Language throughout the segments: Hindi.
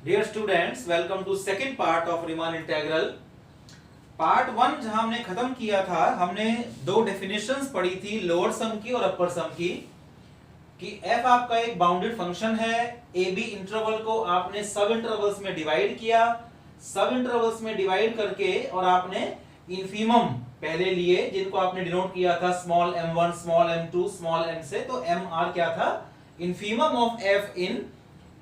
Dear students, welcome to second part of Riemann integral. Part 1 जहां हमने खत्म किया था, हमने दो डेफिनेशंस पढ़ी थी, लोअर सम की और अपर सम की। कि f आपका एक बाउंडेड फंक्शन है, ए बी इंटरवल को आपने सब इंटरवल्स में डिवाइड किया, सब इंटरवल्स में डिवाइड करके और आपने इन्फीमम पहले लिए जिनको आपने डिनोट किया था small m1 small m2 small m से। तो mr क्या था? Infimum of f in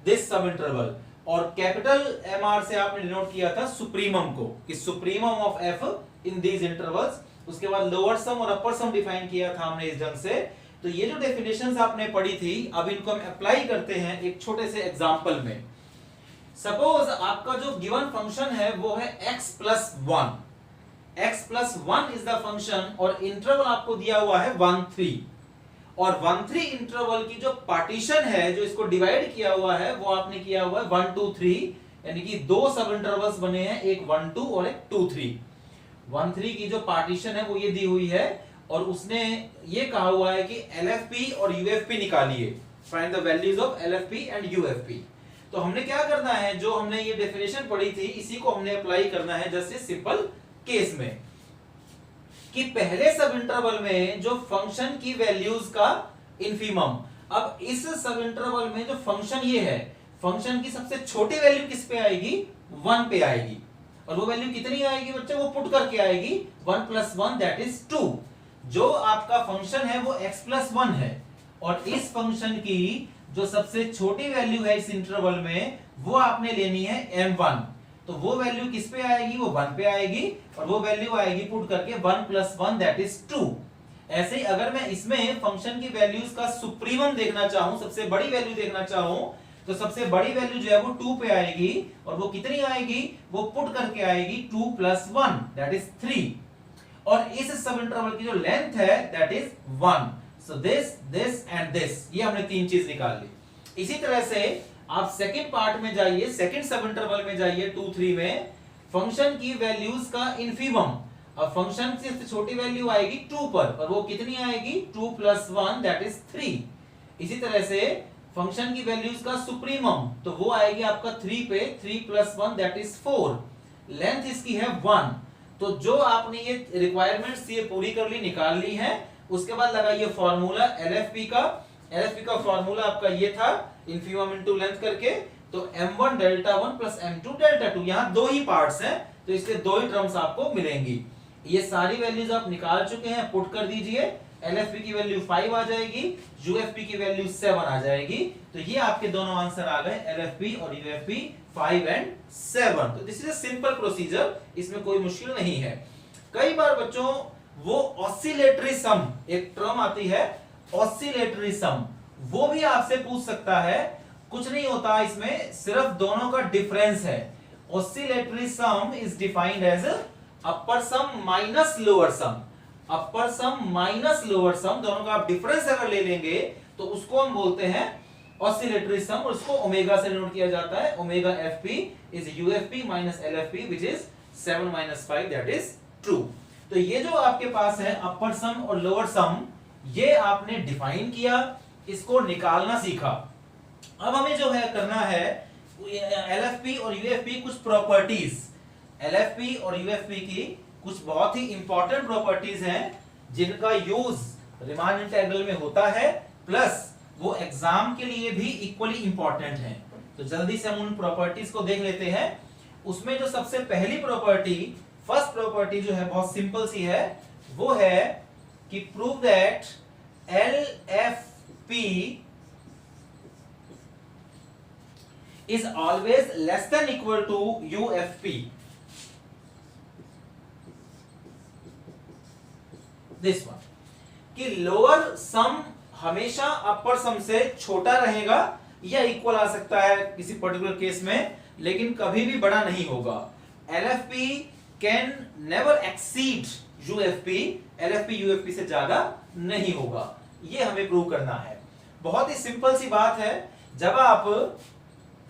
this सब इंटरवल। और कैपिटल mr से आपने डिनोट किया था सुप्रीमम को, कि supremum of f in these intervals. उसके बाद लोअर सम और अपर सम डिफाइन किया था हमने इस ढंग से। तो ये जो डेफिनेशंस आपने पढ़ी थी, अब इनको हम अप्लाई करते हैं एक छोटे से एग्जांपल में। सपोज आपका जो गिवन फंक्शन है वो है x plus 1। x plus 1 is the function और इंटरवल आपको दिया हुआ है 1 3। और 1 3 इंटरवल की जो पार्टीशन है, जो इसको डिवाइड किया हुआ है, वो आपने किया हुआ है 1 2 3, यानी कि दो सब इंटरवल्स बने हैं, एक 1 2 और एक 2 3। 1 3 की जो पार्टीशन है वो ये दी हुई है और उसने ये कहा हुआ है कि LFP और UFP निकालिए, find the values of LFP and UFP। तो हमने क्या करना है, जो हमने ये डेफिनेशन पढ़ी थी इसी को हमने अप्लाई करना है जैसे सिंपल केस में। कि पहले सब इंटरवल में जो फंक्शन की वैल्यूज का इन्फीमम, अब इस सब इंटरवल में जो फंक्शन ये है, फंक्शन की सबसे छोटी वैल्यू किस पे आएगी? 1 पे आएगी। और वो वैल्यू कितनी आएगी बच्चे? वो पुट करके आएगी 1 + 1 दैट इज 2। जो आपका फंक्शन है वो x + 1 है और इस फंक्शन की जो सबसे छोटी वैल्यू है इस इंटरवल में वो आपने लेनी है m1। तो वो वैल्यू किस पे आएगी? वो 1 पे आएगी और वो वैल्यू आएगी पुट करके 1 + 1 दैट इज 2। ऐसे ही अगर मैं इसमें फंक्शन की वैल्यूज का सुप्रीमम देखना चाहूं, सबसे बड़ी वैल्यू देखना चाहूं, तो सबसे बड़ी वैल्यू जो है वो 2 पे आएगी और वो कितनी आएगी? वो पुट करके आएगी 2 + 1 दैट इज 3। और इस सब इंटरवल की जो लेंथ है that is 1। So this and this, ये हमने तीन चीज निकाल ली। इसी तरह से आप सेकंड पार्ट में जाइए, सेकंड सब इंटरवल में जाइए 2 3 में, फंक्शन की वैल्यूज का इन्फीमम। अब फंक्शन से सबसे छोटी वैल्यू आएगी 2 पर और वो कितनी आएगी? 2 + 1 दैट इज 3। इसी तरह से फंक्शन की वैल्यूज का सुप्रीमम, तो वो आएगी आपका 3 पे, 3 + 1 दैट इज 4। लेंथ इसकी है 1। तो जो आपने ये रिक्वायरमेंट्स ये पूरी कर ली, निकाल ली है, उसके बाद लगाइए फॉर्मूला LFP का। LFP का फॉर्मूला आपका ये था इन्फीमम इनटू लेंथ करके। तो m1 Δ1 + m2 Δ2, यहां दो ही पार्ट्स हैं तो इसके दो ही टर्म्स आपको मिलेंगी। ये सारी वैल्यूज आप निकाल चुके हैं, पुट कर दीजिए। LFP की वैल्यू 5 आ जाएगी, UFP की वैल्यू 7 आ जाएगी। तो ये आपके दोनों आंसर आ गए, LFP और UFP 5 और 7। तो this is a simple procedure, इसमें कोई मुश्किल नहीं है। कई बार बच्चों वो ऑसिलेटरी सम, एक टर्म आती है ऑसिलेटरी सम, वो भी आपसे पूछ सकता है। कुछ नहीं होता इसमें, सिर्फ दोनों का डिफरेंस है। Oscillatory sum is defined as upper sum minus lower sum. Upper sum minus lower sum, दोनों का आप डिफरेंस अगर ले लेंगे तो उसको हम बोलते हैं ऑसिलेटरी सम, और उसको ओमेगा से नोट किया जाता है। Omega FP is UFP minus LFP which is 7 - 5 that is true. तो ये जो आपके पास है अपर सम और लोअर सम, ये आपने डिफाइन किया, इसको निकालना सीखा। अब हमें जो है करना है LFP और UFP कुछ प्रॉपर्टीज, LFP और UFP की कुछ बहुत ही इंपॉर्टेंट प्रॉपर्टीज हैं जिनका यूज रीमान इंटीग्रल में होता है, प्लस वो एग्जाम के लिए भी इक्वली इंपॉर्टेंट है। तो जल्दी से हम उन प्रॉपर्टीज को देख लेते हैं। उसमें जो सबसे पहली प्रॉपर्टी, फर्स्ट प्रॉपर्टी जो है बहुत सिंपल सी है, वो है कि prove that LFP is always less than equal to UFP. This one, कि लोअर सम हमेशा अपर सम से छोटा रहेगा या इक्वल आ सकता है किसी पर्टिकुलर केस में, लेकिन कभी भी बड़ा नहीं होगा। LFP can never exceed UFP, LFP UFP से ज्यादा नहीं होगा। ये हमें प्रूव करना है। बहुत ही सिंपल सी बात है। जब आप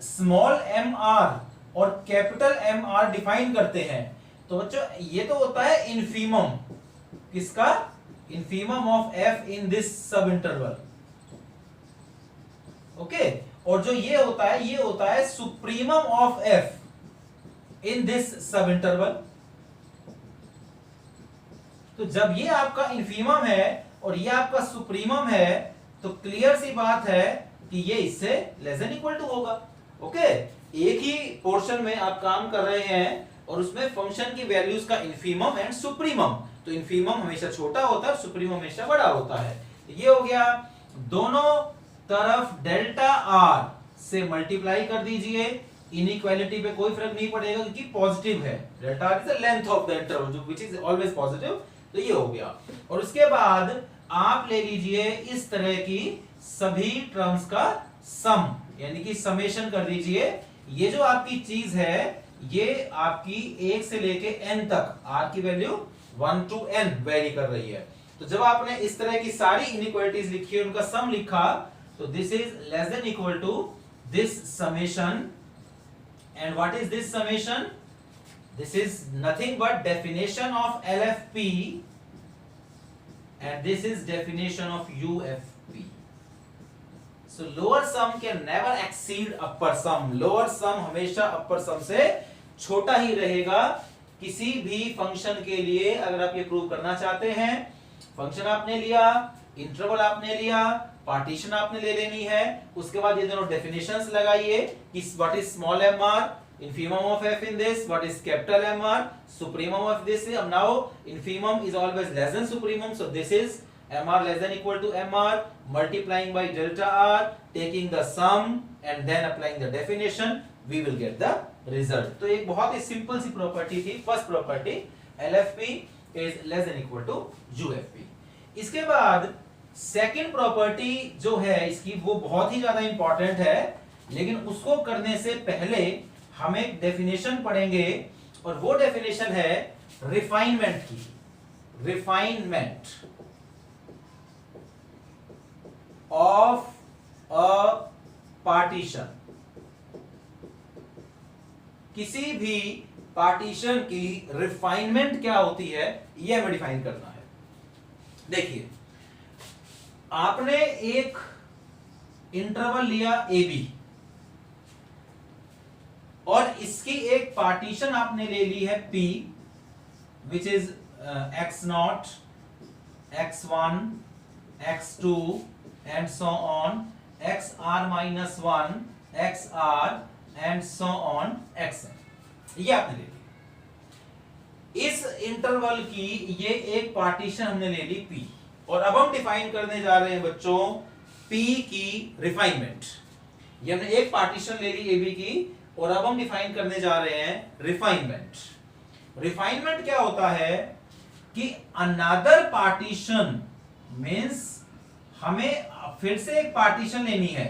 स्मॉल mr और कैपिटल MR डिफाइन करते हैं तो बच्चों ये तो होता है इन्फीमम, किसका? Infimum of f in this सब इंटरवल। ओके, और जो ये होता है supremum of F in this सब इंटरवल। तो जब ये आपका इन्फीमम है और ये आपका सुप्रीमम है तो क्लियर सी बात है कि ये इससे लेस देन इक्वल टू होगा। ओके, एक ही पोर्शन में आप काम कर रहे हैं और उसमें फंक्शन की वैल्यूज का इन्फीमम एंड सुप्रीमम, तो इन्फीमम हमेशा छोटा होता है, सुप्रीमम हमेशा बड़ा होता है। ये हो गया, दोनों तरफ डेल्टा आर से मल्टीप्लाई कर दीजिए, इनइक्वालिटी पे कोई फर्क नहीं पड़ेगा क्योंकि पॉजिटिव है, delta R is the length of the interval जो व्हिच इज ऑलवेज पॉजिटिव। तो ये हो गया, और उसके बाद आप ले लीजिए इस तरह की सभी टर्म्स का सम, यानी कि समेशन कर दीजिए। ये जो आपकी चीज है ये आपकी 1 से लेके n तक r की वैल्यू 1 to n वेरी कर रही है। तो जब आपने इस तरह की सारी इनइक्वालिटीज लिखी है, उनका सम लिखा, तो this is less than equal to this summation. And what is this summation? This is nothing but definition of LFP and this is definition of UFP. So lower sum can never exceed upper sum. Lower sum हमेशा upper sum से छोटा ही रहेगा किसी भी फंक्शन के लिए। अगर आप ये प्रूव करना चाहते हैं, फंक्शन आपने लिया, इंटरवल आपने लिया, पार्टीशन आपने ले लेनी है, उसके बाद ये दोनों डेफिनेशंस लगाइए कि what is small mr, infimum of f in this, what is capital MR, supremum of this. Now infimum is always less than supremum, so this is MR less than equal to MR, multiplying by delta R, taking the sum and then applying the definition, we will get the result. तो एक बहुत ही सिंपल सी प्रॉपर्टी थी, first property, LFP is less than equal to UFP. इसके बाद सेकंड प्रॉपर्टी जो है इसकी वो बहुत ही ज्यादा इंपॉर्टेंट है, लेकिन उसको करने से पहले हम एक डेफिनेशन पढ़ेंगे और वो डेफिनेशन है रिफाइनमेंट की। रिफाइनमेंट ऑफ अ पार्टीशन, किसी भी पार्टीशन की रिफाइनमेंट क्या होती है ये हमें डिफाइन करना है। देखिए, आपने एक इंटरवल लिया AB और इसकी एक पार्टीशन आपने ले ली है P, which is x0, x1, x2 and so on, xr minus 1, xr and so on xn, ये आपने ले ली। इस इंटरवल की ये एक पार्टीशन हमने ले ली P, और अब हम डिफाइन करने जा रहे हैं बच्चों P की रिफाइनमेंट। ये हमने एक पार्टीशन ले ली AB की और अब हम डिफाइन करने जा रहे हैं रिफाइनमेंट। रिफाइनमेंट क्या होता है कि अनदर पार्टीशन मींस हमें फिर से एक पार्टीशन लेनी है,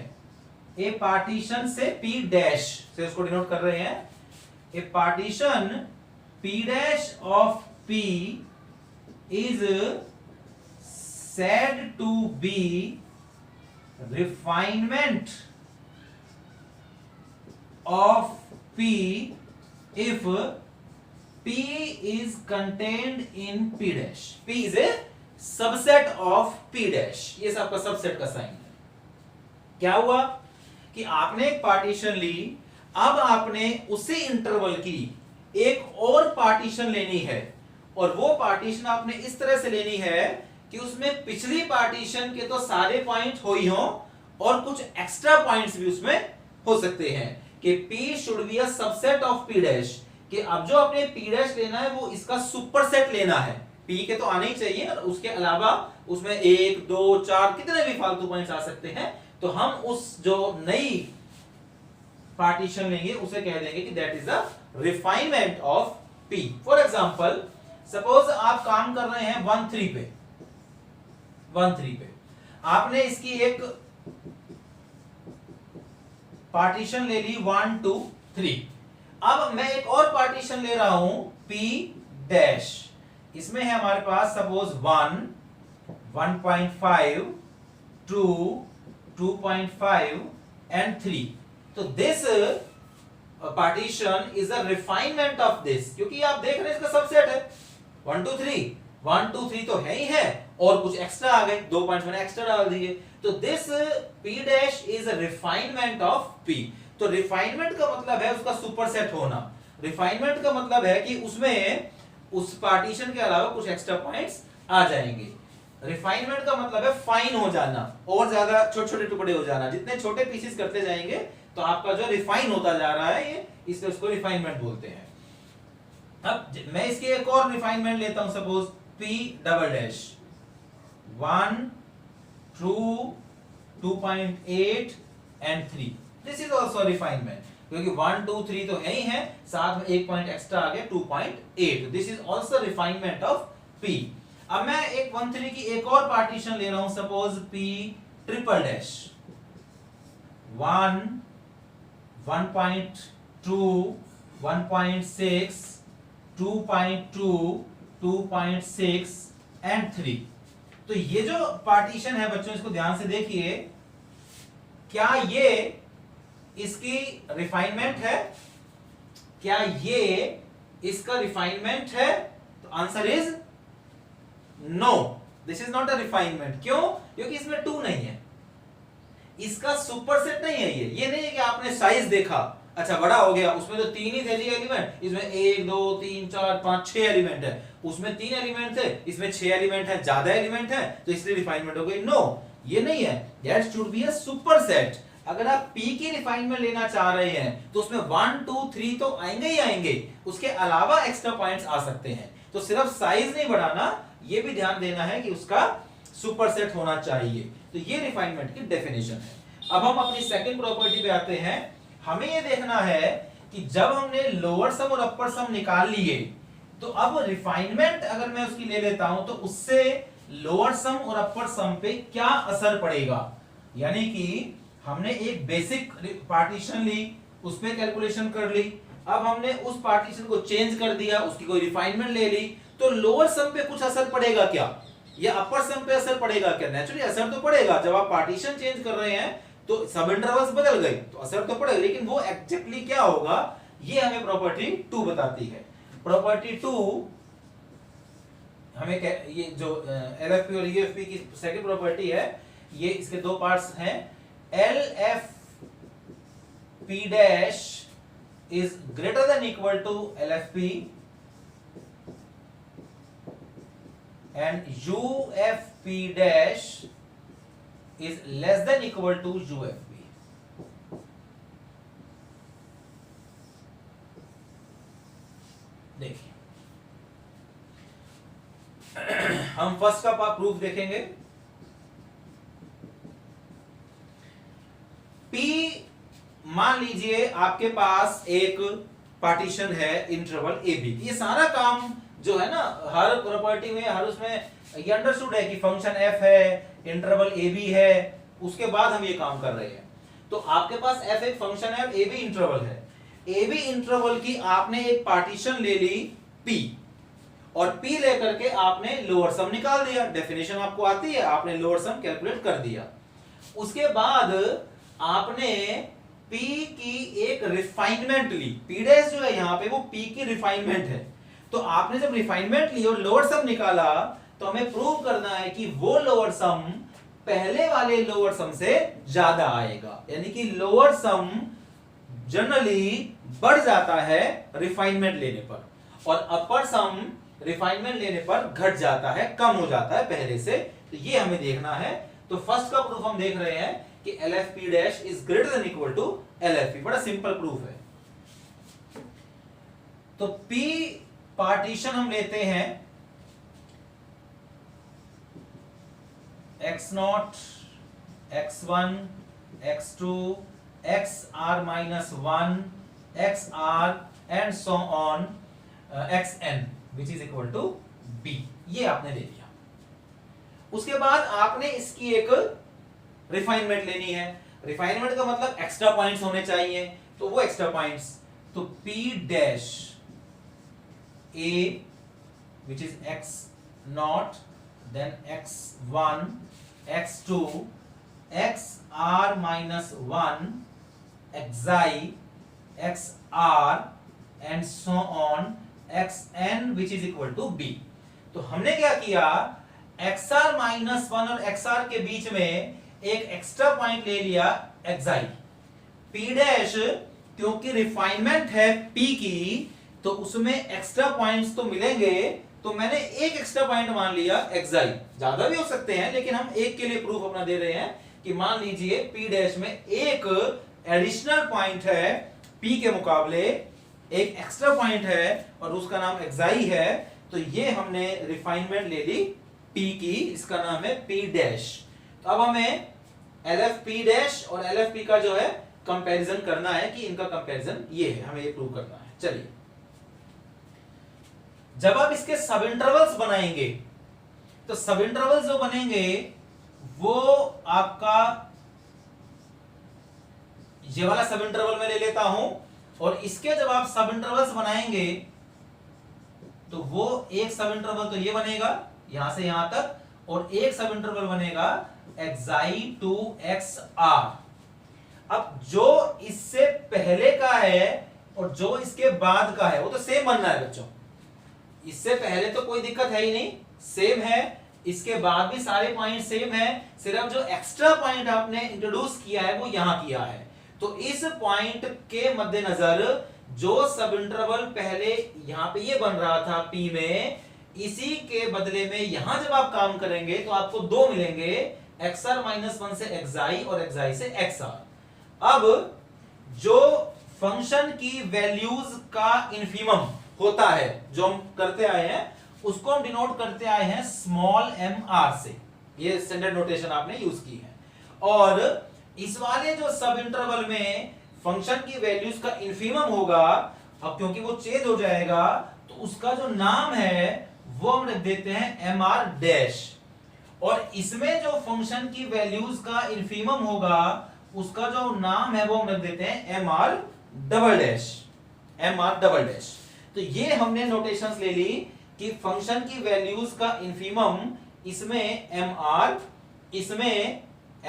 ए पार्टीशन से P डैश से उसको डिनोट कर रहे हैं। A partition P dash of P is said to be refinement of P if P is contained in P dash. P is a subset of P dash. ये सबका सबसेट का साइन है। क्या हुआ कि आपने एक पार्टीशन ली, अब आपने उसी इंटरवल की एक और पार्टीशन लेनी है, और वो पार्टीशन आपने इस तरह से लेनी है कि उसमें पिछली पार्टीशन के तो सारे पॉइंट हो ही हो और कुछ एक्स्ट्रा पॉइंट्स भी उसमें हो सकते हैं, कि P should be a subset of P dash, कि अब जो आपने P डैश लेना है वो इसका सुपरसेट लेना है। P के तो आने ही चाहिए, और उसके अलावा उसमें 1, 2, 4 कितने भी फालतू पॉइंट्स आ सकते हैं। तो हम उस जो नई पार्टीशन लेंगे उसे कह देंगे कि that is the refinement of P। For example, suppose आप काम कर रहे हैं 1-3 पे, 1-3 पे आपने इसकी एक पार्टीशन ले ली 1, 2, 3। अब मैं एक और पार्टीशन ले रहा हूं P डैश, इसमें है हमारे पास सपोज 1, 1.5, 2, 2.5 एंड 3। तो this partition is a refinement of this, क्योंकि आप देख रहे हैं इसका सबसेट है 1, 2, 3, 1, 2, 3 तो है ही है, और कुछ एक्स्ट्रा आ गए, 2 पॉइंट्स मैंने एक्स्ट्रा डाल दिए। तो this P dash is a refinement of P। तो रिफाइनमेंट का मतलब है उसका सुपरसेट होना। रिफाइनमेंट का मतलब है कि उसमें उस पार्टीशन के अलावा कुछ एक्स्ट्रा पॉइंट्स आ जाएंगे। रिफाइनमेंट का मतलब है फाइन हो जाना, और ज्यादा छोटे छोटे टुकड़े हो जाना। जितने छोटे पीसेस करते जाएंगे तो आपका जो रिफाइन होता जा रहा है, ये इसलिए उसको रिफाइनमेंट बोलते हैं। अब मैं इसके एक और रिफाइनमेंट लेता हूं, suppose P double dash 1 2 2.8 and 3। This is also refinement, क्योंकि 1 2 3 तो है ही है, साथ में एक पॉइंट एक्स्ट्रा आ गया 2.8। This is also refinement of P। अब मैं एक 1 3 की एक और पार्टीशन ले रहा हूं, suppose P triple dash 1 1.2 1.6 2.2 2.6 and 3। तो ये जो पार्टीशन है बच्चों, इसको ध्यान से देखिए, क्या ये इसकी रिफाइनमेंट है? क्या ये इसका रिफाइनमेंट है? तो answer is no, this is not a refinement. क्यों? क्योंकि इसमें 2 नहीं है, इसका सुपरसेट नहीं है। ये नहीं है कि आपने साइज देखा, अच्छा बड़ा हो गया, उसमें तो 3 ही थे जी एलिमेंट, इसमें 1 2 3 4 5 6 एलिमेंट है, उसमें 3 एलिमेंट थे, इसमें 6 एलिमेंट है, ज्यादा एलिमेंट है, तो इसलिए रिफाइनमेंट हो गई। नो, ये नहीं है, that should be a superset. अगर आप P की रिफाइनमेंट लेना चाह रहे हैं तो उसमें 1 2 3 तो आएंगे ही आएंगे, उसके अलावा एक्स्ट्रा पॉइंट्स आ सकते हैं। तो सिर्फ साइज नहीं बढ़ाना, ये भी ध्यान देना है कि उसका सुपरसेट होना चाहिए। तो ये रिफाइनमेंट की डेफिनेशन है। अब हम अपनी सेकंड प्रॉपर्टी पे आते हैं। हमें ये देखना है कि जब हमने लोअर सम और अपर सम निकाल लिए, तो अब रिफाइनमेंट अगर मैं उसकी ले लेता हूं तो उससे लोअर सम और अपर सम पे क्या असर पड़ेगा। यानी कि हमने एक बेसिक पार्टीशन ली, उस पे कैलकुलेशन कर ली, अब हमने उस पार्टीशन को चेंज कर दिया, उसकी कोई रिफाइनमेंट ले ली, तो लोअर सम पे कुछ असर पड़ेगा क्या, या अपर सम पे असर पड़ेगा क्या? नेचुरली असर तो पड़ेगा। जब आप पार्टीशन चेंज कर रहे हैं तो सब इंटरवल्स बदल गए, तो असर तो पड़ेगा, लेकिन वो एग्जैक्टली क्या होगा ये हमें प्रॉपर्टी 2 बताती है। प्रॉपर्टी 2 हमें ये जो LFP और UFP की सेकंड प्रॉपर्टी है, ये इसके 2 पार्ट्स हैं। LFP dash is greater than equal to LFP and UFP dash is less than equal to UFP। देखिए हम फर्स्ट का प्रूफ देखेंगे। P मान लीजिए आपके पास एक पार्टीशन है इंटरवल AB। ये सारा काम जो है ना, हर प्रॉपर्टी में, हर उसमें ये अंडरस्टूड है कि फंक्शन f है, इंटरवल AB है, उसके बाद हम ये काम कर रहे हैं। तो आपके पास f एक फंक्शन है, AB इंटरवल है। AB इंटरवल की आपने एक पार्टीशन ले ली P, और P लेकर के आपने लोअर सम निकाल दिया। डेफिनेशन आपको आती है, आपने लोअर सम कैलकुलेट कर दिया। उसके बाद आपने P की एक रिफाइनमेंट ली। P डैश जो है यहाँ पे वो P की रिफाइनमेंट है। तो आपने जब रिफाइनमेंट ली और लोअर सम निकाला, तो हमें प्रूव करना है कि वो लोअर सम पहले वाले लोअर सम से ज्यादा आएगा। यानी कि लोअर सम जनरली बढ़ जाता है रिफाइनमेंट लेने पर, और अपर सम रिफाइनमेंट लेने पर घट जाता है, कम हो जाता है पहले से। तो ये हमें देखना है। तो फर्स्ट का प्रूफ हम देख रहे हैं कि LFP dash is greater than equal to LFP। बड़ा सिंपल प्रूफ है। तो P पार्टीशन हम लेते हैं x0 x1 x2 xr-1 xr and so on xn which is equal to b। ये आपने ले लिया। उसके बाद आपने इसकी एक रिफाइनमेंट लेनी है। रिफाइनमेंट का मतलब एक्स्ट्रा पॉइंट्स होने चाहिए, तो वो एक्स्ट्रा पॉइंट्स, तो P dash A which is x0, then x1 x2 xr-1 xi xr and so on xn which is equal to b। तो हमने क्या किया, xr-1 और xr के बीच में एक एक्स्ट्रा पॉइंट ले लिया एक्साई। पी डैश क्योंकि रिफाइनमेंट है पी की तो उसमें एक्स्ट्रा पॉइंट्स तो मिलेंगे, तो मैंने एक एक्स्ट्रा पॉइंट मान लिया एक्साई। ज्यादा भी हो सकते हैं लेकिन हम एक के लिए प्रूफ अपना दे रहे हैं कि मान लीजिए पी डैश में एक एडिशनल पॉइंट है पी के मुकाबले, एक एक्स्ट्रा पॉइंट है और उसका नाम एक्साई है, तो ये हमने रिफाइनमेंट ले ली पी की, इसका नाम है पी डैश। तो अब हमें LFP डैश और LFP का जो है कंपैरिजन करना है कि इनका कंपैरिजन ये है, हमें ये प्रूव करना है। चलिए, जब आप इसके सब इंटरवल्स बनाएंगे तो सब इंटरवल्स जो बनेंगे वो आपका ये वाला सब इंटरवल मैं ले लेता हूं, और इसके जब आप सब इंटरवल्स बनाएंगे तो वो एक सब इंटरवल तो ये बनेगा यहां से यहां तक, और एक सब इंटरवल बनेगा एक्साई टू एक्स आर। अब जो इससे पहले का है और जो इसके बाद का है वो तो सेम बनना है बच्चों। इससे पहले तो कोई दिक्कत है ही नहीं, सेम है, इसके बाद भी सारे पॉइंट सेम है, सिर्फ जो एक्स्ट्रा पॉइंट आपने इंट्रोड्यूस किया है वो यहां किया है। तो इस पॉइंट के मद्देनजर जो सब इंटरवल पहले यहां पे ये बन रहा था P में, इसी के बदले में यहां जब आप काम करेंगे तो आपको दो मिलेंगे, XR-1 से एक्साई और एक्साई से XR। अब जो फंक्शन की वैल्यूज का इन्फीमम होता है जो हम करते आए हैं उसको हम डिनोट करते आए हैं स्मॉल mr से, ये स्टैंडर्ड नोटेशन आपने यूज की है। और इस वाले जो सब इंटरवल में फंक्शन की वैल्यूज का इन्फीमम होगा, अब क्योंकि वो चेंज हो जाएगा तो उसका जो नाम है वो हम रख देते हैं mr डैश, और इसमें जो फंक्शन की वैल्यूज का इन्फीमम होगा उसका जो नाम है वो हम रख देते हैं mr double dash, mr double dash. तो ये हमने नोटेशंस ले ली कि फंक्शन की वैल्यूज का इन्फीमम इसमें mr, इसमें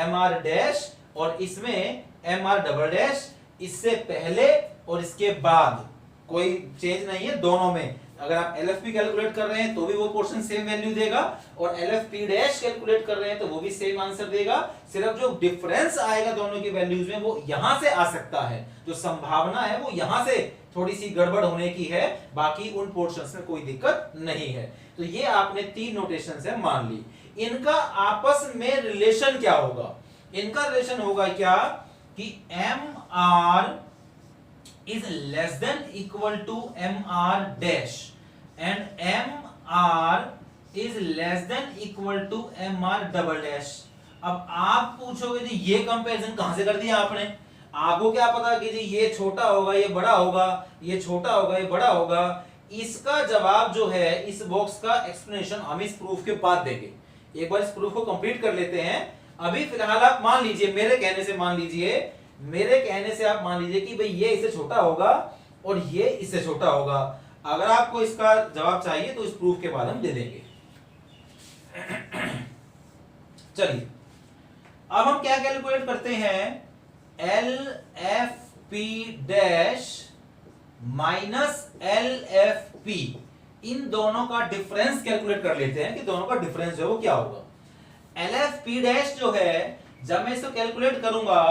mr डैश और इसमें mr डबल डैश, इससे पहले और इसके बाद कोई चेंज नहीं है दोनों में। अगर आप LFP कैलकुलेट कर रहे हैं तो भी वो पोर्शन सेम वैल्यू देगा, और LFP डैश कैलकुलेट कर रहे हैं तो वो भी सेम आंसर देगा। सिर्फ जो डिफरेंस आएगा दोनों की वैल्यूज में वो यहां से आ सकता है, जो संभावना है वो यहां से थोड़ी सी गड़बड़ होने की है, बाकी उन पोर्शंस में कोई दिक्कत नहीं है। तो ये आपने तीन नोटेशन से मान ली। इनका आपस में रिलेशन क्या होगा? इनका रिलेशन होगा क्या कि mr is less than equal to mr dash and mr is less than equal to mr double dash। अब आप पूछोगे जी ये कंपैरिजन कहां से कर दिया आपने? आपको क्या पता कि जी ये छोटा होगा ये बड़ा होगा, ये छोटा होगा ये बड़ा होगा? इसका जवाब जो है इस बॉक्स का एक्सप्लेनेशन हम इस प्रूफ के बाद देंगे। एक बार इस प्रूफ को कंप्लीट कर लेते हैं। अभी फिलहाल आप मान लीजिए, मेरे कहने से मान लीजिए, मेरे कहने से आप मान लीजिए कि भाई ये इससे छोटा होगा और ये इससे छोटा होगा। अगर आपको इसका जवाब चाहिए तो इस प्रूफ के बाद हम दे देंगे। चलिए अब हम क्या कैलकुलेट करते हैं? LFP डैश माइनस LFP, इन दोनों का डिफरेंस कैलकुलेट कर लेते हैं कि दोनों का डिफरेंस जो है वो क्या होगा। LFP डैश जो है जब मैं इसको कैलकुलेट करूंगा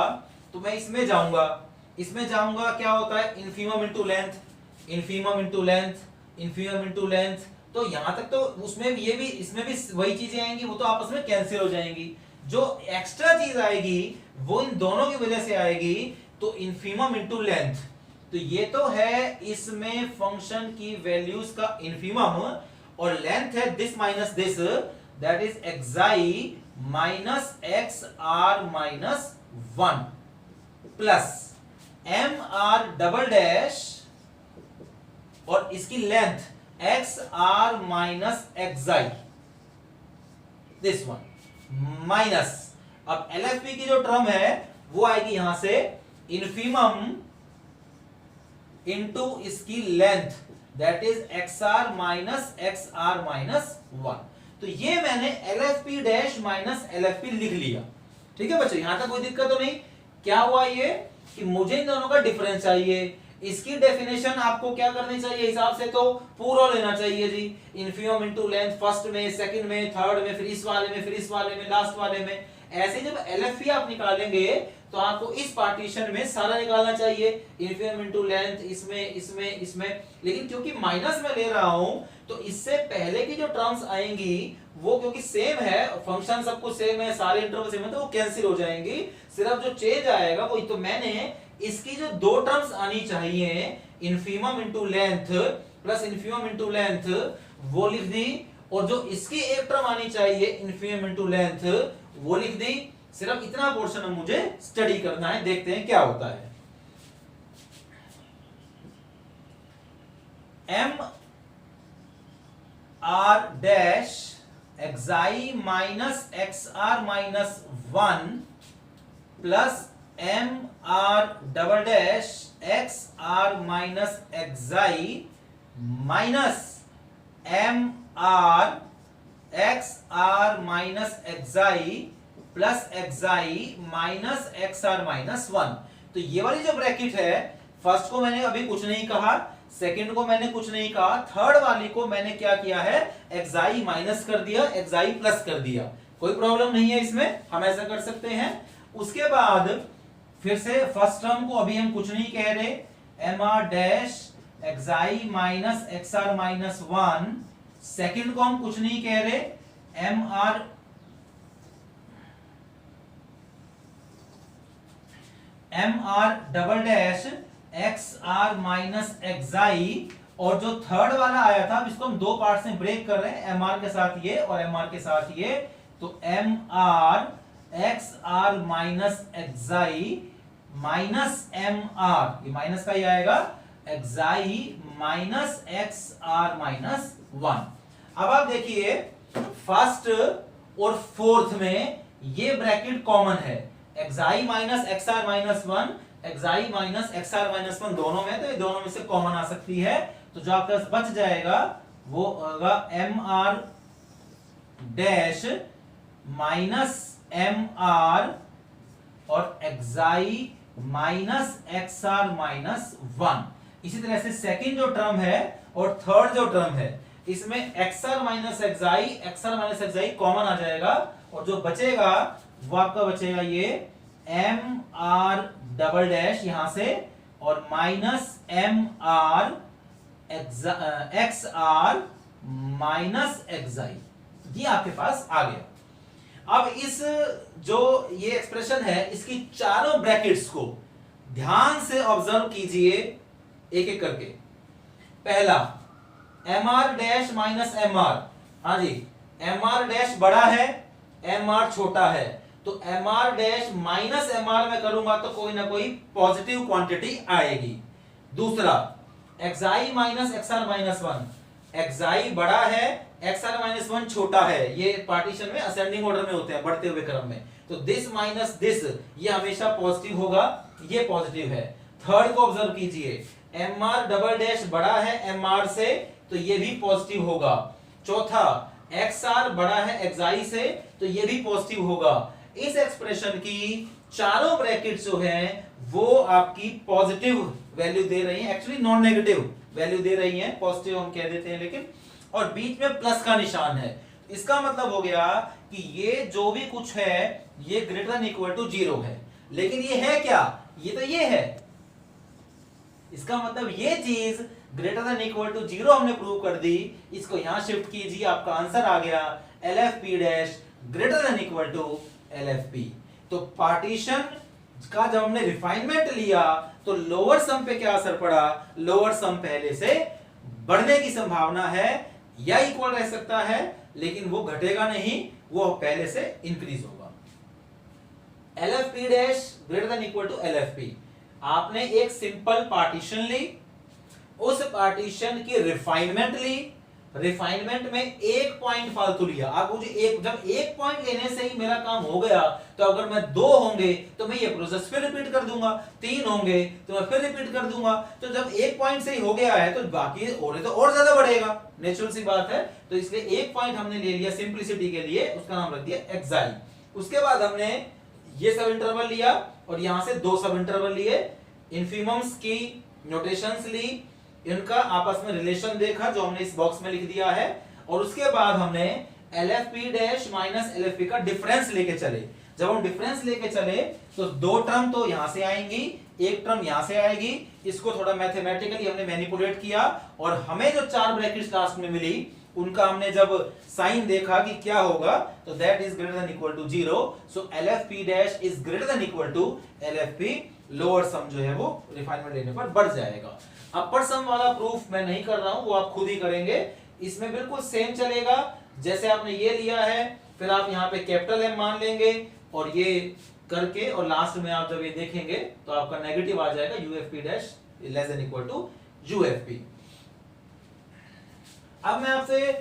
तो मैं इसमें जाऊंगा, क्या होता है infimum into length, infimum into length, infimum into length. तो यहां तक तो उसमें ये भी इसमें भी वही चीजें आएंगी, वो तो आपस में कैंसिल हो जाएंगी। जो एक्स्ट्रा चीज आएगी वो इन दोनों की वजह से आएगी, तो इन्फीमम इंटू लेंथ। तो ये तो है इसमें फंक्शन की वैल्यूज का इन्फीमम, और लेंथ है this minus this, that is एक्साई minus XR minus 1 plus mr double dash और इसकी length XR minus एक्साई, this one minus, अब LFP की जो टर्म है वो आएगी यहां से इन्फीमम इनटू इसकी length, that is XR minus XR minus 1। तो ये मैंने LFP डैश माइनस LFP लिख लिया। ठीक है बच्चों, यहां तक कोई दिक्कत तो नहीं। क्या हुआ ये कि मुझे इन दोनों का डिफरेंस चाहिए, इसकी डेफिनेशन आपको क्या करनी चाहिए हिसाब से, तो पूरा लेना चाहिए जी। इन्फीमम इनटू लेंथ फर्स्ट में, सेकंड में, थर्ड में, फिर इस वाले में, फिर इस वाले में, लास्ट वाले में, ऐसे जब LFP आप निकालेंगे तो आपको इस पार्टीशन में सारा निकालना चाहिए, इन्फीमम इनटू लेंथ, इसमें, लेकिन क्योंकि माइनस में ले रहा हूं तो इससे पहले की जो टर्म्स आएंगी वो क्योंकि सेम है, फंक्शन सब कुछ सेम है, सारे इंटरवल सेम है, तो वो कैंसिल हो जाएंगी। सिर्फ जो चेंज आएगा वो, तो मैंने इसकी जो दो टर्म्स आनी चाहिए, infimum into length plus infimum into length, वो लिख दी, और जो इसकी एक टर्म आनी चाहिए इन्फीमम इनटू लेंथ, वो लिख दी। सिर्फ इतना पोर्शन मुझे स्टडी करना है, देखते हैं क्या होता है। M R dash xi minus xr minus 1 plus M R double dash xr minus xi minus M R xr minus xi plus xi minus xr minus 1। तो ये वाली जो ब्रैकेट है, फर्स्ट को मैंने अभी कुछ नहीं कहा, सेकंड को मैंने कुछ नहीं कहा, थर्ड वाली को मैंने क्या किया है, xi माइनस कर दिया, xi प्लस कर दिया, कोई प्रॉब्लम नहीं है इसमें, हम ऐसा कर सकते हैं। उसके बाद फिर से फर्स्ट टर्म को अभी हम कुछ नहीं कह रहे, M R dash xi minus xr minus 1, second को हम कुछ नहीं कह रहे, M R double dash xr minus xi, और जो थर्ड वाला आया था, अब इसको हम दो पार्ट में ब्रेक कर रहे हैं, mr के साथ ये और mr के साथ ये, तो mr xr minus xi minus mr, ये माइनस का ही आएगा, xi माइनस xr माइनस 1। अब आप देखिए फर्स्ट और फोर्थ में ये ब्रैकेट कॉमन है, xi minus xr minus 1, xi minus xr minus 1 दोनों में, तो ये दोनों में से कॉमन आ सकती है, तो जो आपके पास बच जाएगा वो होगा mr डैश माइनस mr और xi माइनस xr माइनस 1। इसी तरह से सेकंड जो टर्म है और थर्ड जो टर्म है, इसमें xr माइनस xi कॉमन आ जाएगा, और जो बचेगा वो आपका बचेगा ये mr डबल डैश यहां से, और minus mr xr minus xi, ये आपके पास आ गया। अब इस जो ये एक्सप्रेशन है, इसकी चारों ब्रैकेट्स को ध्यान से ऑब्जर्व कीजिए एक एक करके। पहला mr डैश माइनस mr, हाँ जी, mr डैश बड़ा है, mr छोटा है, तो mr डैश माइनस mr में करूंगा तो कोई ना कोई पॉजिटिव क्वांटिटी आएगी। दूसरा xi minus xr minus 1, xi बड़ा है, xr माइनस 1 छोटा है, ये पार्टीशन में असेंडिंग ऑर्डर में होते हैं, बढ़ते हुए क्रम में, तो दिस माइनस दिस ये हमेशा पॉजिटिव होगा, ये पॉजिटिव है। थर्ड को ऑब्जर्व कीजिए, mr डबल डैश बड़ा है mr से, तो ये भी पॉजिटिव होगा। चौथा xr बड़ा है xi से, तो ये भी पॉजिटिव होगा। इस एक्सप्रेशन की चारों ब्रैकेट्स जो हैं वो आपकी पॉजिटिव वैल्यू दे रही हैं, एक्चुअली नॉन नेगेटिव वैल्यू दे रही हैं, पॉजिटिव हम कह देते हैं लेकिन, और बीच में प्लस का निशान है। इसका मतलब हो गया कि ये जो भी कुछ है ये ग्रेटर देन इक्वल टू 0 है, लेकिन ये है क्या, ये तो ये है, इसका मतलब ये चीज ग्रेटर देन इक्वल टू 0 हमने प्रूव कर दी। इसको यहां शिफ्ट कीजिए, आपका आंसर आ गया LFP dash greater than equal to LFP। तो पार्टीशन का जब हमने रिफाइनमेंट लिया तो लोअर सम पे क्या असर पड़ा, लोअर सम पहले से बढ़ने की संभावना है, या इक्वल रह सकता है लेकिन वो घटेगा नहीं, वो पहले से इंक्रीज होगा। LFP dash greater than equal to LFP, आपने एक सिंपल पार्टीशन ली, उस पार्टीशन की रिफाइनमेंट ली, रिफाइनमेंट में एक पॉइंट फालतू लिया। आप मुझे जब एक पॉइंट लेने से ही मेरा काम हो गया, तो अगर मैं 2 होंगे तो मैं ये प्रोसेस फिर रिपीट कर दूंगा, 3 होंगे तो मैं फिर रिपीट कर दूंगा। तो जब एक पॉइंट से ही हो गया है तो बाकी और ज्यादा बढ़ेगा, नेचुरल सी बात है। तो इसलिए एक पॉइंट हमने ले लिया सिंप्लिसिटी के लिए, उसका नाम रख दिया xi। उसके बाद हमने ये सब इंटरवल लिया और यहां से 2 सब इंटरवल लिए, इन्फीमम्स की नोटेशंस ली, इनका आपस में रिलेशन देखा जो हमने इस बॉक्स में लिख दिया है, और उसके बाद हमने LFP डैश माइनस LFP का डिफरेंस लेके चले। जब हम डिफरेंस लेके चले तो दो टर्म तो यहां से आएंगी, एक टर्म यहां से आएगी, इसको थोड़ा मैथमेटिकली हमने मैनिपुलेट किया और हमें जो चार ब्रैकेट्स लास्ट में मिली उनका हमने जब साइन देखा कि क्या होगा तो that is greater than equal to 0, so LFP dash is greater than equal to LFP, lower sum जो है वो रिफाइनमेंट लेने पर बढ़ जाएगा। अपर सम वाला प्रूफ मैं नहीं कर रहा हूं, वो आप खुद ही करेंगे, इसमें बिल्कुल सेम चलेगा जैसे आपने ये लिया है, फिर आप यहाँ पे कैपिटल M मान लेंगे और ये करके और लास्ट में आप जब ये देखेंगे तो आपका नेगेटिव आ जाएगा UFP dash less than equal to UFP। अब मैं आपसे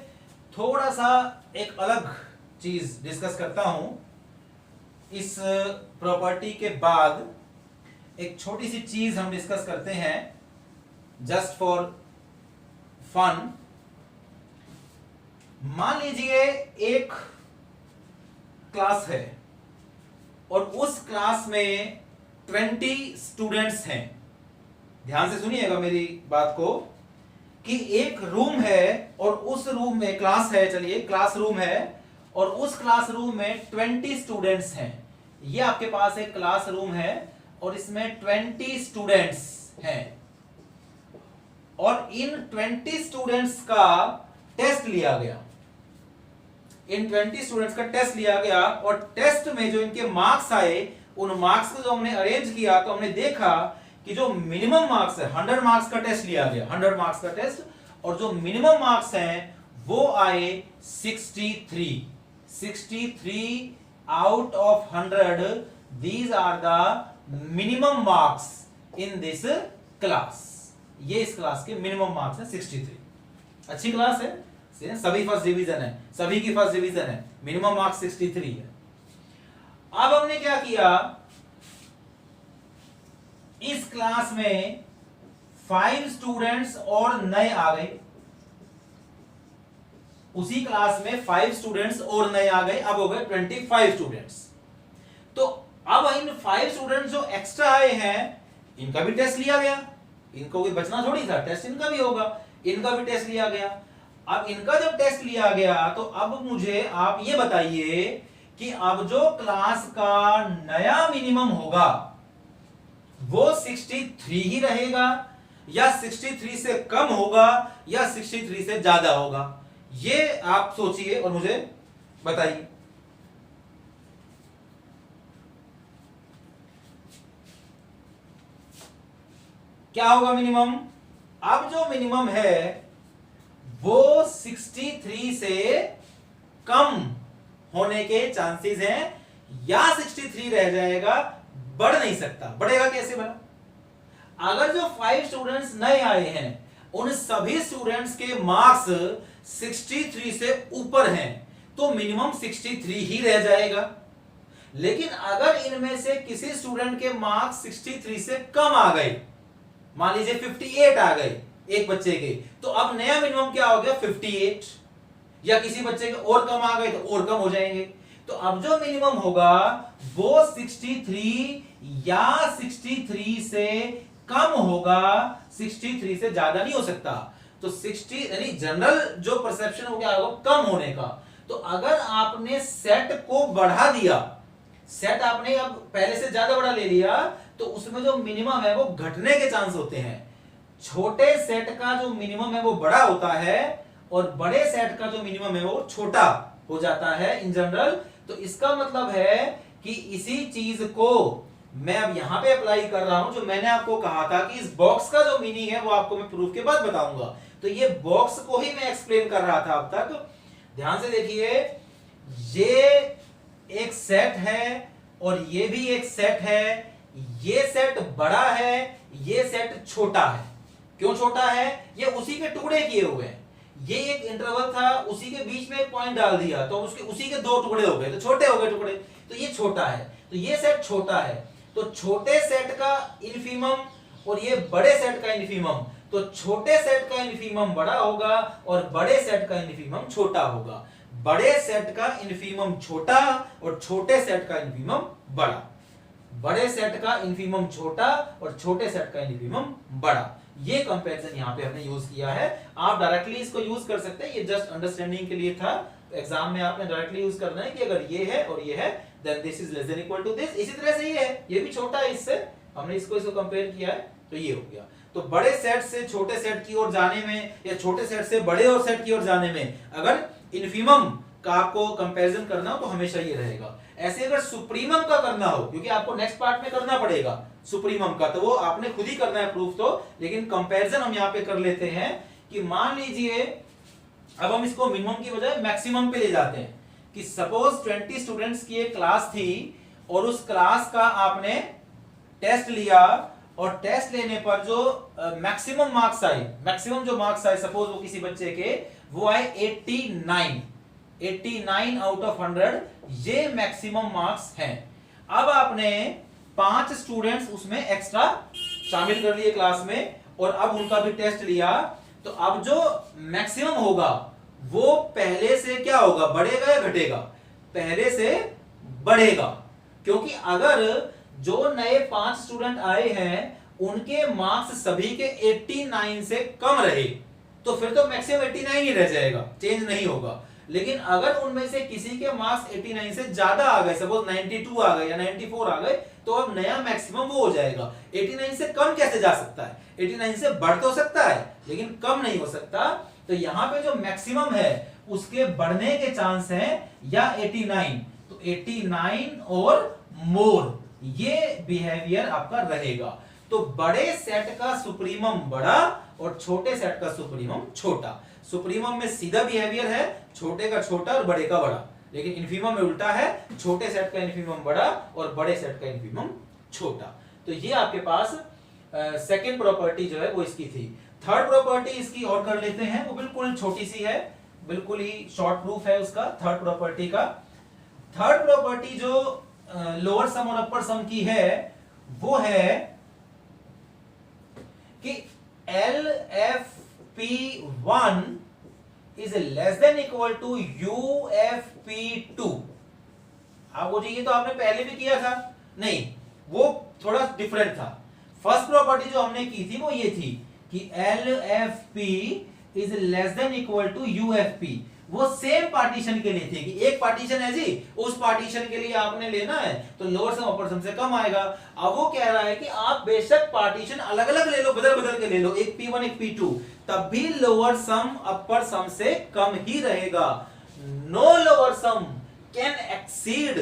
थोड़ा सा एक अलग चीज डिस्कस करता हूं। इस प्रॉपर्टी के बाद एक छोटी सी चीज हम डिस्कस करते हैं जस्ट फॉर फन। मान लीजिए एक क्लास है और उस क्लास में 20 स्टूडेंट्स हैं। ध्यान से सुनिएगा मेरी बात को कि एक रूम है और उस रूम में क्लास है, चलिए क्लासरूम है और उस क्लासरूम में 20 स्टूडेंट्स हैं। ये आपके पास एक क्लासरूम है और इसमें 20 स्टूडेंट्स हैं और इन 20 स्टूडेंट्स का टेस्ट लिया गया। इन 20 स्टूडेंट्स का टेस्ट लिया गया और टेस्ट में जो इनके मार्क्स आए उन मार्क्स को जो हमने अरेंज किया तो हमने देखा कि जो मिनिमम मार्क्स है 100 मार्क्स का टेस्ट लिया गया, 100 मार्क्स का टेस्ट, और जो मिनिमम मार्क्स हैं वो आए 63 out of 100। These are the minimum marks in this class. ये इस क्लास के मिनिमम मार्क्स हैं 63। अच्छी क्लास है, सभी फर्स्ट डिवीजन है, सभी की फर्स्ट डिवीजन है, मिनिमम मार्क्स 63 है। अब हमने क्या किया, इस क्लास में 5 स्टूडेंट्स और नए आ गए, उसी क्लास में 5 स्टूडेंट्स और नए आ गए, अब हो गए 25 स्टूडेंट्स। तो अब इन 5 स्टूडेंट्स जो एक्स्ट्रा आए हैं इनका भी टेस्ट लिया गया, इनको कोई बचना थोड़ी था, टेस्ट इनका भी होगा, इनका भी टेस्ट लिया गया। अब इनका जब टेस्ट लिया गया तो अब मुझे आप ये बताइए कि अब जो क्लास का नया मिनिमम होगा वो 63 ही रहेगा या 63 से कम होगा या 63 से ज्यादा होगा, ये आप सोचिए और मुझे बताइए। क्या होगा मिनिमम? अब जो मिनिमम है वो 63 से कम होने के चांसेस हैं या 63 रह जाएगा, बढ़ नहीं सकता। बढ़ेगा कैसे भला? अगर जो 5 स्टूडेंट्स नए आए हैं उन सभी स्टूडेंट्स के मार्क्स 63 से ऊपर हैं तो मिनिमम 63 ही रह जाएगा। लेकिन अगर इनमें से किसी स्टूडेंट के मार्क्स 63 से कम आ गए, मान लीजिए 58 आ गए एक बच्चे के, तो अब नया मिनिमम क्या हो गया 58, या किसी बच्चे के और कम आ गए तो और कम हो जाएंगे। तो अब जो मिनिमम होगा वो 63 या 63 से कम होगा, 63 से ज्यादा नहीं हो सकता। तो 60 यानी जनरल जो परसेप्शन हो गया वो कम होने का। तो अगर आपने सेट को बढ़ा दिया, सेट आपने अब पहले से ज्यादा बड़ा ले लिया, तो उसमें जो मिनिमम है वो घटने के चांस होते हैं। छोटे सेट का जो मिनिमम है वो बड़ा होता है और बड़े सेट का जो मिनिमम है वो छोटा हो जाता है इन जनरल। तो इसका मतलब है कि इसी चीज को मैं अब यहां पे अप्लाई कर रहा हूं, जो मैंने आपको कहा था कि इस बॉक्स का जो मीनिंग है वो आपको मैं प्रूफ के बाद बताऊंगा। तो ये बॉक्स को ही मैं एक्सप्लेन कर रहा था अब तक। ध्यान से देखिए, ये एक सेट है और ये भी एक सेट है। ये सेट बड़ा है, ये सेट छोटा है। क्यों छोटा है? ये उसी के टुकड़े किए हुए हैं। ये एक इंटरवल था, उसी के बीच में एक पॉइंट डाल दिया तो उसके उसी के दो टुकड़े हो गए, तो छोटे हो गए टुकड़े, तो ये छोटा है। तो ये सेट छोटा है, तो छोटे सेट का इन्फीमम और ये बड़े सेट का इन्फीमम, तो छोटे सेट का इन्फीमम बड़ा होगा और बड़े सेट का इन्फीमम छोटा होगा। बड़े सेट का इन्फीमम छोटा और छोटे सेट का इन्फीमम बड़ा, बड़े सेट का इन्फीमम छोटा और छोटे सेट का इन्फीमम बड़ा। ये कंपैरिजन यहां पे हमने यूज किया है। आप डायरेक्टली इसको यूज कर सकते हैं, ये जस्ट अंडरस्टैंडिंग के लिए था। एग्जाम में आपने डायरेक्टली यूज करना है कि अगर ये है और ये है then this is less than equal to this. इसी तरह से ये भी छोटा है इससे, हमने इसको कंपेयर किया है तो ये हो गया। तो बड़े सेट से छोटे सेट की ओर जाने में या छोटे सेट से बड़े और सेट की ओर जाने में अगर इन्फीमम का आपको कंपैरिजन करना हो तो हमेशा ये रहेगा। ऐसे अगर सुप्रीमम का करना हो, क्योंकि आपको नेक्स्ट पार्ट में करना पड़ेगा सुप्रीमम का, तो वो आपने खुद ही करना है प्रूफ तो, लेकिन कंपैरिजन हम यहाँ पे कर लेते हैं कि मान लीजिए अब हम इसको मिनिमम की बजाय मैक्सिमम पे ले जाते हैं कि सपोज 20 स्टूडेंट्स की एक क्लास थी और उस क्लास का आपने टेस्ट लिया और टेस्ट लेने पर जो मैक्सिमम मार्क्स आए, मैक्सिमम जो मार्क्स आए सपोज वो किसी बच्चे के वो आए 89 आउट ऑफ 100, ये मैक्सिमम मार्क्स हैं। अब आपने 5 स्टूडेंट्स उसमें एक्स्ट्रा शामिल कर लिए क्लास में और अब उनका भी टेस्ट लिया, तो अब जो मैक्सिमम होगा वो पहले से क्या होगा, बढ़ेगा या घटेगा? पहले से बढ़ेगा, क्योंकि अगर जो नए 5 स्टूडेंट आए हैं उनके मार्क्स सभी के 89 से कम रहे तो फिर तो मैक्सिमम 89 ही रह जाएगा, चेंज नहीं होगा। लेकिन अगर उनमें से किसी के मार्क्स 89 से ज्यादा आ गए, सपोज 92 आ गए या 94 आ गए, तो अब नया मैक्सिमम वो हो जाएगा। 89 से कम कैसे जा सकता है? 89 से बढ़ तो सकता है लेकिन कम नहीं हो सकता। तो यहां पे जो मैक्सिमम है उसके बढ़ने के चांस हैं या 89, तो 89 और मोर ये बिहेवियर आपका रहेगा। तो बड़े सेट का सुप्रीमम बड़ा और छोटे सेट का सुप्रीमम छोटा। सुप्रीमम में सीधा बिहेवियर है, छोटे का छोटा और बड़े का बड़ा, लेकिन इन्फीमम में उल्टा है, छोटे सेट का इन्फीमम बड़ा और बड़े सेट का इन्फीमम छोटा। तो ये आपके पास सेकंड प्रॉपर्टी जो है वो इसकी थी। थर्ड प्रॉपर्टी इसकी और कर लेते हैं, वो बिल्कुल छोटी सी है, बिल्कुल ही शॉर्ट प्रूफ है उसका थर्ड प्रॉपर्टी का। थर्ड प्रॉपर्टी जो लोअर सम और अपर सम की है वो है कि LFP1 is less than equal to UFP2। आप बोलिए ये तो आपने पहले भी किया था, नहीं वो थोड़ा डिफरेंट था। फर्स्ट प्रॉपर्टी जो हमने की थी वो ये थी कि LFP is less than equal to UFP। वो सेम पार्टीशन के लिए थी कि एक पार्टीशन है जी, उस पार्टीशन के लिए आपने लेना है तो लोअर सम अपर सम से कम आएगा। अब वो कह रहा है कि आप बेशक पार्टीशन अलग अलग ले लो, बदल बदल के ले लो, एक P1 एक P2, तब भी लोअर सम अपर सम से कम ही रहेगा। No lower sum can exceed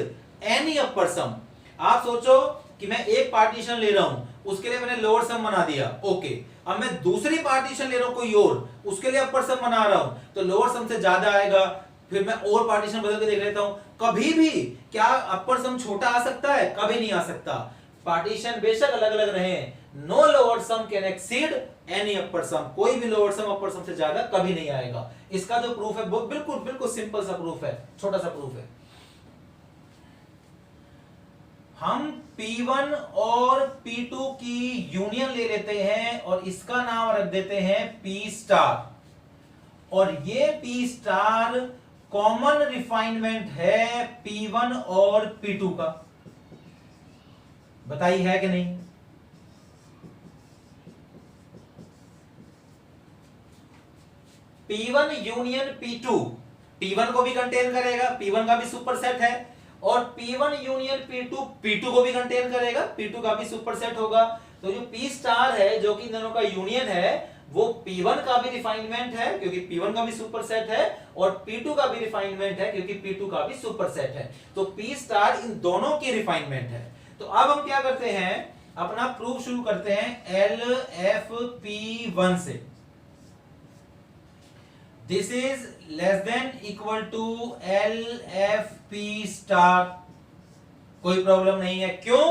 any upper sum. आप सोचो कि मैं एक पार्टीशन ले रहा हूं, उसके लिए मैंने लोअर सम बना दिया, ओके। अब मैं दूसरी पार्टीशन ले रहा हूं कोई और, उसके लिए अपर सम बना रहा हूं, तो लोअर सम से ज्यादा आएगा। फिर मैं और पार्टीशन बदल के देख लेता हूं, कभी भी क्या अपर सम छोटा आ सकता है? कभी नहीं आ सकता। पार्टीशन बेशक अलग अलग रहे, no lower sum can exceed any upper sum, कोई भी लोअर सम अपर सम से ज्यादा कभी नहीं आएगा। इसका जो प्रूफ है वो बिल्कुल बिल्कुल सिंपल सा प्रूफ है, छोटा सा प्रूफ है। हम P1 और P2 की यूनियन ले लेते हैं और इसका नाम रख देते हैं P स्टार, और ये P स्टार कॉमन रिफाइनमेंट है P1 और P2 का। बताइए है कि नहीं? P1 यूनियन P2 P1 को भी कंटेन करेगा, P1 का भी सुपरसेट है, और P1 यूनियन P2 P2 को भी कंटेन करेगा, P2 का भी सुपरसेट होगा। तो जो P स्टार है जो कि इन दोनों का यूनियन है वो P1 का भी रिफाइनमेंट है क्योंकि P1 का भी सुपरसेट है, और P2 का भी रिफाइनमेंट है क्योंकि P2 का भी सुपरसेट है। तो P स्टार इन दोनों की रिफाइनमेंट है। तो अब हम क्या करते हैं, अपना प्रूफ शुरू करते हैं LFP1 से। This is less than equal to LFP star. कोई प्रॉब्लम नहीं है, क्यों?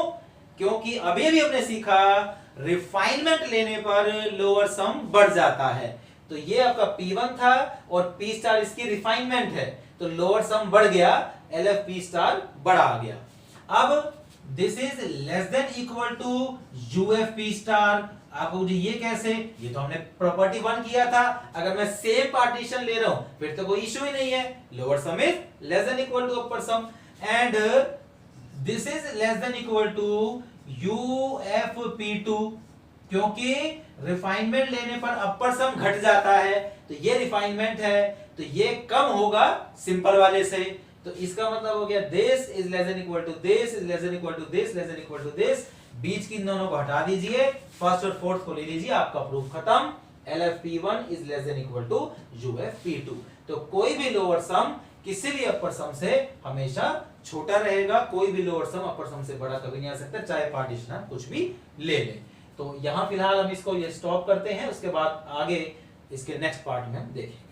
क्योंकि अभी भी हमने सीखा रिफाइनमेंट लेने पर लोअर सम बढ़ जाता है। तो ये आपका P1 था और P स्टार इसकी रिफाइनमेंट है, तो लोअर सम बढ़ गया, LFP स्टार बड़ा आ गया। अब this is less than equal to UFP star. आप बोलिए ये कैसे? ये तो हमने प्रॉपर्टी 1 किया था, अगर मैं सेम पार्टीशन ले रहा हूं फिर तो कोई इश्यू ही नहीं है, lower sum is less than equal to upper sum, and this is less than equal to UFP2, क्योंकि रिफाइनमेंट लेने पर अपर सम घट जाता है, तो ये रिफाइनमेंट है तो ये कम होगा सिंपल वाले से, तो इसका मतलब हो गया this is less than equal to this is less than equal to this less than equal to this, बीच की इन दोनों को हटा दीजिए, फर्स्ट और फोर्थ को ले लीजिए, आपका प्रूफ खत्म। LFP1 is less than equal to UFP2। तो कोई भी लोअर सम किसी भी अपर सम से हमेशा छोटा रहेगा, कोई भी लोअर सम अपर सम से बड़ा कभी नहीं आ सकता, चाहे पार्टीशन आप कुछ भी ले ले। तो यहां फिलहाल हम इसको ये स्टॉप करते हैं, उसके बाद आगे इसके नेक्स्ट पार्ट में हम देखेंगे।